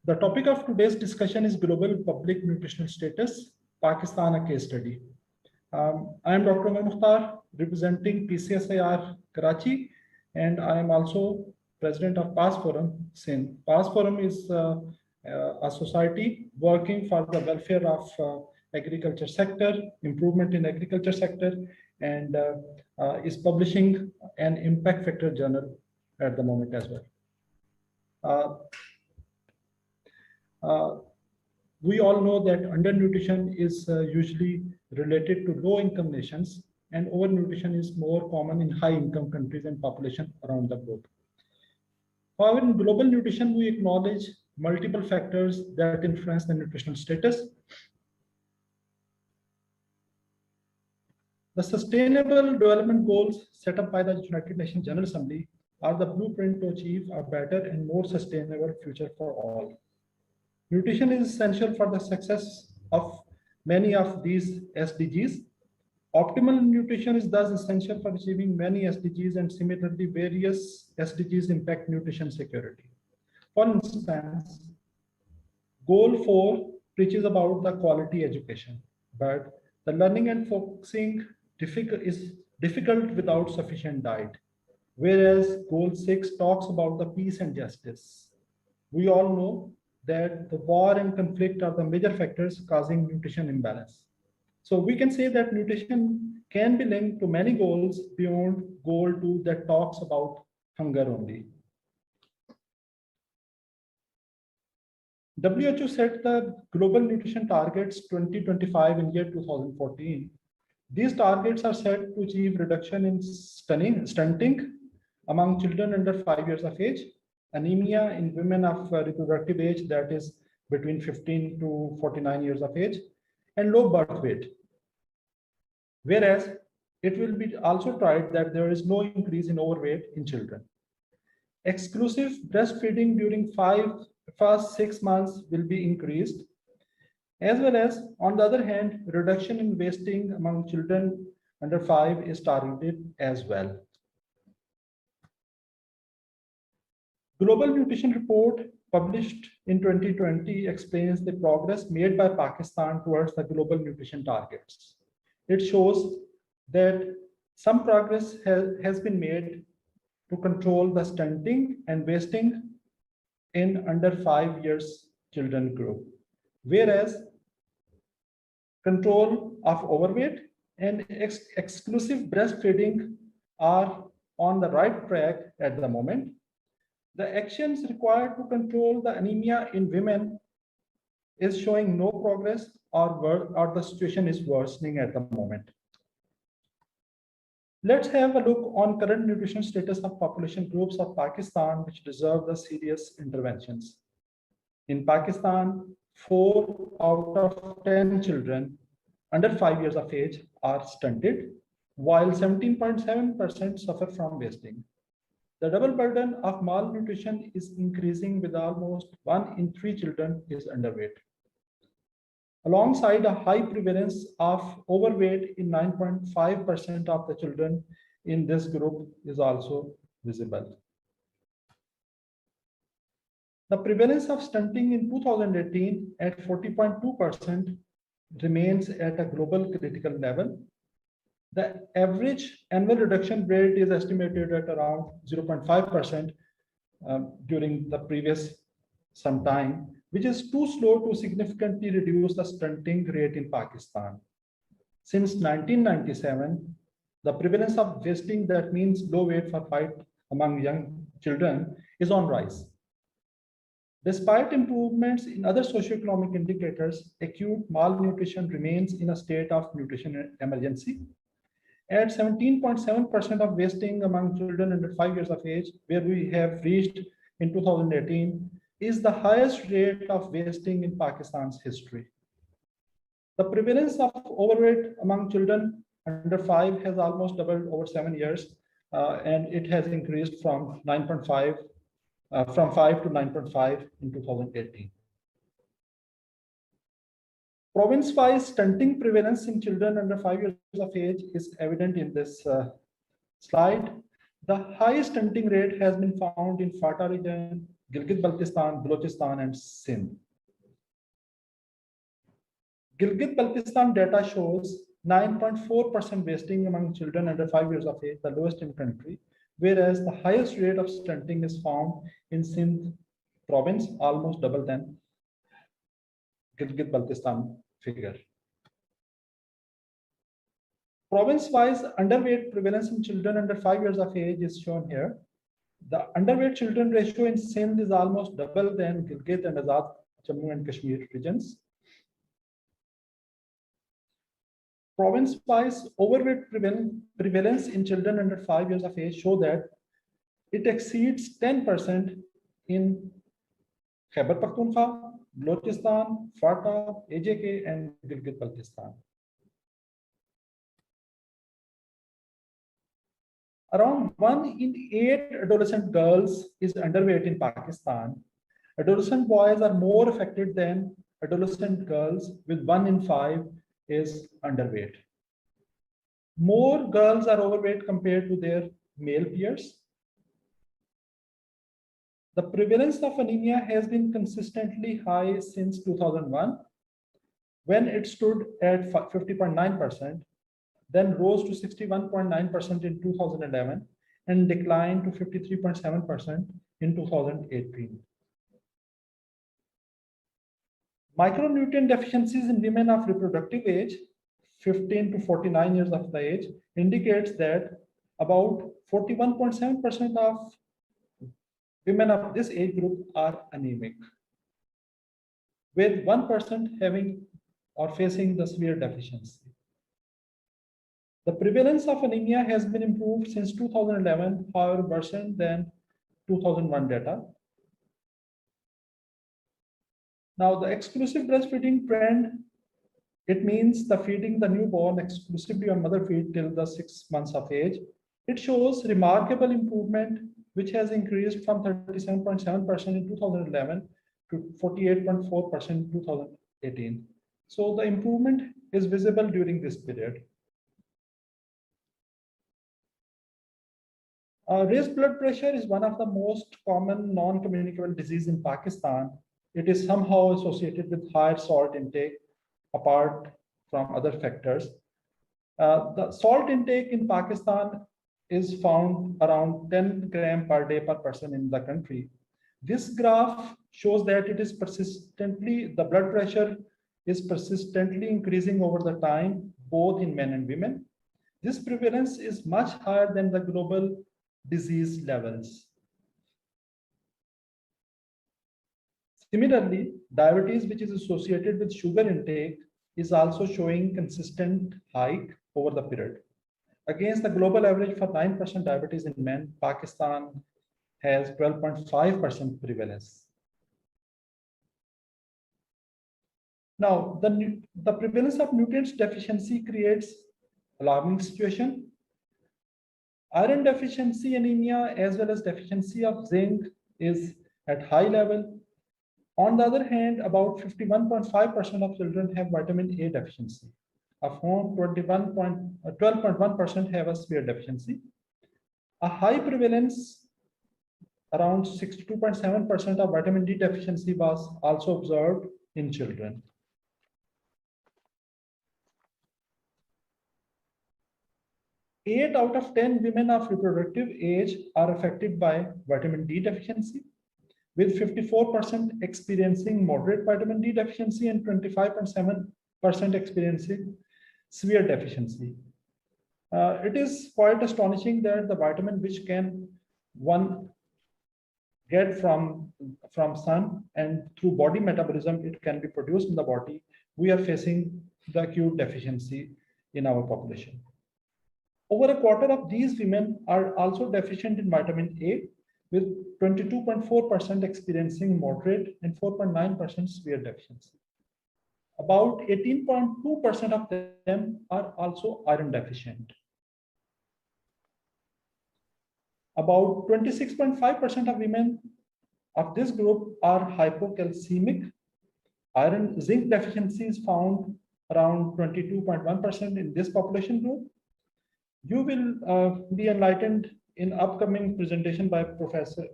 The topic of today's discussion is Global Public Nutritional Status, Pakistan, a case study. I am Dr. Umar Mukhtar, representing PCSIR Karachi, and I am also president of PAS Forum, Sindh. PAS Forum is a society working for the welfare of agriculture sector, improvement in agriculture sector, and is publishing an impact factor journal at the moment as well. We all know that undernutrition is usually related to low-income nations, and overnutrition is more common in high-income countries and population around the globe. However, in global nutrition, we acknowledge multiple factors that influence the nutritional status. The Sustainable Development Goals set up by the United Nations General Assembly are the blueprint to achieve a better and more sustainable future for all. Nutrition is essential for the success of many of these SDGs. Optimal nutrition is thus essential for achieving many SDGs, and similarly, various SDGs impact nutrition security. For instance, Goal 4 preaches about the quality education, but the learning and focusing is difficult without sufficient diet, whereas Goal 6 talks about the peace and justice. We all know that the war and conflict are the major factors causing nutrition imbalance. So we can say that nutrition can be linked to many goals beyond Goal 2 that talks about hunger only. WHO set the Global Nutrition Targets 2025 in year 2014. These targets are set to achieve reduction in stunting among children under 5 years of age, anemia in women of reproductive age, that is between 15 to 49 years of age, and low birth weight. Whereas it will be also tried that there is no increase in overweight in children. Exclusive breastfeeding during first 6 months will be increased, as well as, on the other hand, reduction in wasting among children under 5 is targeted as well. Global Nutrition Report published in 2020 explains the progress made by Pakistan towards the global nutrition targets. It shows that some progress has been made to control the stunting and wasting in under 5 years children group, whereas control of overweight and exclusive breastfeeding are on the right track at the moment. The actions required to control the anemia in women is showing no progress, or the situation is worsening at the moment. Let's have a look on current nutrition status of population groups of Pakistan which deserve the serious interventions. In Pakistan, 4 out of 10 children under 5 years of age are stunted, while 17.7% suffer from wasting. The double burden of malnutrition is increasing, with almost 1 in 3 children is underweight. Alongside a high prevalence of overweight in 9.5% of the children in this group is also visible. The prevalence of stunting in 2018 at 40.2% remains at a global critical level. The average annual reduction rate is estimated at around 0.5% during the previous some time, which is too slow to significantly reduce the stunting rate in Pakistan. Since 1997, the prevalence of wasting, that means low weight for fight among young children, is on rise. Despite improvements in other socioeconomic indicators, acute malnutrition remains in a state of nutrition emergency. At 17.7% of wasting among children under 5 years of age, where we have reached in 2018, is the highest rate of wasting in Pakistan's history. The prevalence of overweight among children under 5 has almost doubled over 7 years, and it has increased from 5 to 9.5 in 2018. Province-wise stunting prevalence in children under 5 years of age is evident in this slide. The highest stunting rate has been found in FATA region, Gilgit-Baltistan, Balochistan, and Sindh. Gilgit-Baltistan data shows 9.4% wasting among children under 5 years of age, the lowest in country, whereas the highest rate of stunting is found in Sindh province, almost double than Gilgit-Baltistan figure. Province-wise underweight prevalence in children under 5 years of age is shown here. The underweight children ratio in Sindh is almost double than Gilgit and Azad Jammu and Kashmir regions. Province-wise overweight prevalence in children under 5 years of age show that it exceeds 10% in Khyber Pakhtunkhwa, Balochistan, FATA, AJK, and Gilgit-Baltistan. Around 1 in 8 adolescent girls is underweight in Pakistan. Adolescent boys are more affected than adolescent girls, with 1 in 5 is underweight. More girls are overweight compared to their male peers. The prevalence of anemia has been consistently high since 2001, when it stood at 50.9%, then rose to 61.9% in 2011, and declined to 53.7% in 2018. Micronutrient deficiencies in women of reproductive age, 15 to 49 years of the age, indicates that about 41.7% of women of this age group are anemic, with 1% having or facing the severe deficiency. The prevalence of anemia has been improved since 2011, however worsened than 2001 data. Now, the exclusive breastfeeding trend, it means the feeding the newborn exclusively on mother feed till the 6 months of age. It shows remarkable improvement, which has increased from 37.7% in 2011 to 48.4% in 2018. So the improvement is visible during this period. Raised blood pressure is one of the most common non-communicable disease in Pakistan. It is somehow associated with higher salt intake, apart from other factors. The salt intake in Pakistan is found around 10 gram per day per person in the country. This graph shows that it is the blood pressure is persistently increasing over the time, both in men and women. This prevalence is much higher than the global disease levels. Similarly, diabetes, which is associated with sugar intake, is also showing consistent hike over the period. Against the global average for 9% diabetes in men, Pakistan has 12.5% prevalence. Now, the prevalence of nutrients deficiency creates alarming situation. Iron deficiency anemia as well as deficiency of zinc is at high level. On the other hand, about 51.5% of children have vitamin A deficiency. Of whom 12.1% have a severe deficiency. A high prevalence, around 62.7% of vitamin D deficiency was also observed in children. Eight out of 10 women of reproductive age are affected by vitamin D deficiency, with 54% experiencing moderate vitamin D deficiency and 25.7% experiencing severe deficiency. It is quite astonishing that the vitamin which can one get from sun and through body metabolism, it can be produced in the body. We are facing the acute deficiency in our population. Over a quarter of these women are also deficient in vitamin A, with 22.4% experiencing moderate and 4.9% severe deficiency. About 18.2% of them are also iron deficient. About 26.5% of women of this group are hypocalcemic. Zinc deficiency is found around 22.1% in this population group. You will be enlightened in upcoming presentation by Professor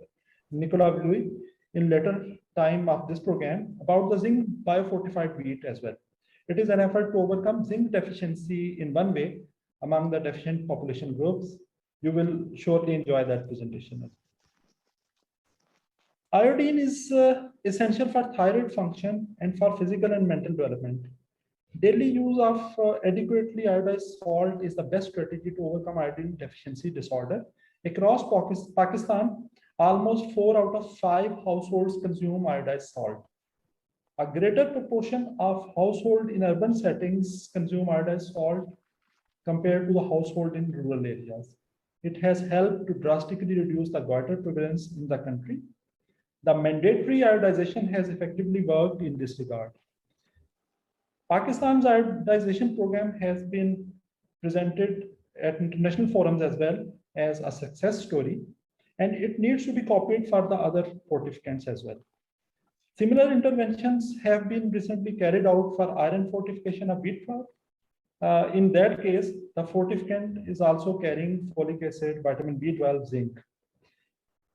Nicolas Louis. in later time of this program about the zinc biofortified wheat as well. It is an effort to overcome zinc deficiency in one way among the deficient population groups. You will surely enjoy that presentation. Iodine is essential for thyroid function and for physical and mental development. Daily use of adequately iodized salt is the best strategy to overcome iodine deficiency disorder. Across Pakistan, almost 4 out of 5 households consume iodized salt. A greater proportion of households in urban settings consume iodized salt compared to the household in rural areas. It has helped to drastically reduce the goiter prevalence in the country. The mandatory iodization has effectively worked in this regard. Pakistan's iodization program has been presented at international forums as well as a success story, and it needs to be copied for the other fortificants as well. Similar interventions have been recently carried out for iron fortification of wheat flour. In that case, the fortificant is also carrying folic acid, vitamin B12, zinc.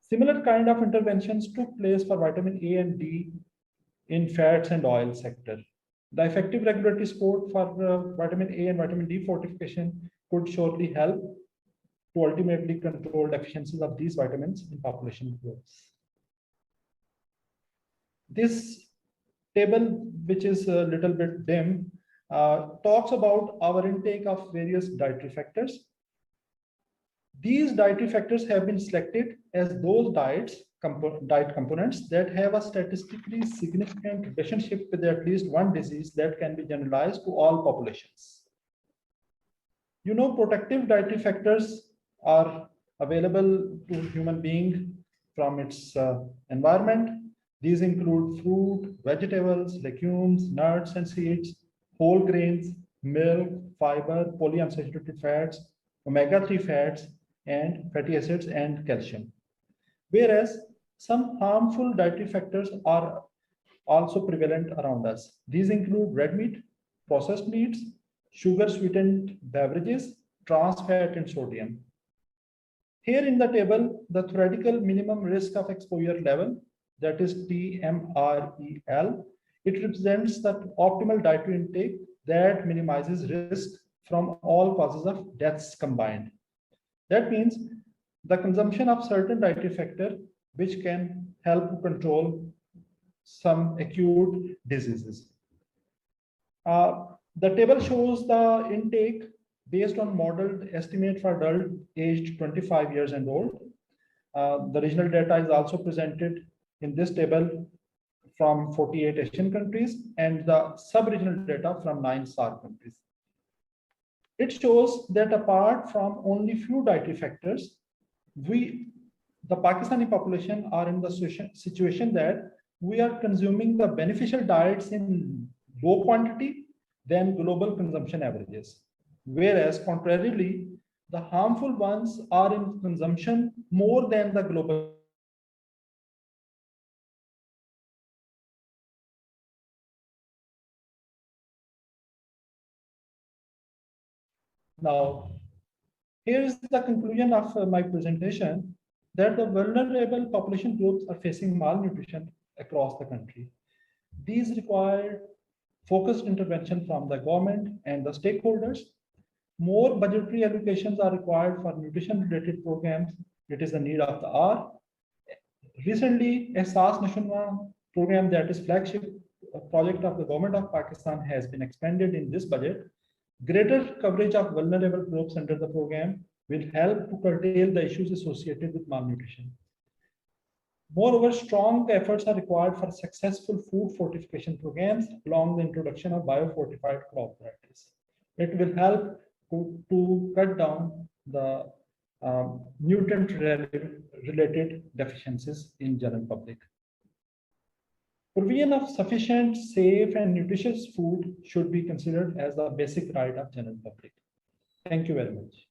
Similar kind of interventions took place for vitamin A and D in fats and oil sector. The effective regulatory support for vitamin A and vitamin D fortification could surely help to ultimately control deficiencies of these vitamins in population groups. This table, which is a little bit dim, talks about our intake of various dietary factors. These dietary factors have been selected as those diet components that have a statistically significant relationship with at least one disease that can be generalized to all populations. You know, protective dietary factors are available to human being from its environment. These include fruit, vegetables, legumes, nuts and seeds, whole grains, milk, fiber, polyunsaturated fats, omega-3 fats, and fatty acids and calcium. Whereas some harmful dietary factors are also prevalent around us. These include red meat, processed meats, sugar-sweetened beverages, trans fat, and sodium. Here in the table, the theoretical minimum risk of exposure level, that is TMREL, it represents the optimal dietary intake that minimizes risk from all causes of deaths combined. That means the consumption of certain dietary factor which can help to control some acute diseases. The table shows the intake based on modeled estimate for adult aged 25 years and old. The regional data is also presented in this table from 48 Asian countries and the sub-regional data from 9 SAARC countries. It shows that apart from only few dietary factors, the Pakistani population are in the situation that we are consuming the beneficial diets in low quantity than global consumption averages. Whereas contrarily, the harmful ones are in consumption more than the global. Now, here is the conclusion of my presentation that the vulnerable population groups are facing malnutrition across the country. These require focused intervention from the government and the stakeholders. More budgetary allocations are required for nutrition-related programs. It is the need of the hour. Recently, a SAS National program, that is flagship project of the government of Pakistan, has been expanded in this budget. Greater coverage of vulnerable groups under the program will help to curtail the issues associated with malnutrition. Moreover, strong efforts are required for successful food fortification programs along the introduction of biofortified crop varieties. It will help to cut down the nutrient-related deficiencies in general public. Provision of sufficient, safe, and nutritious food should be considered as the basic right of general public. Thank you very much.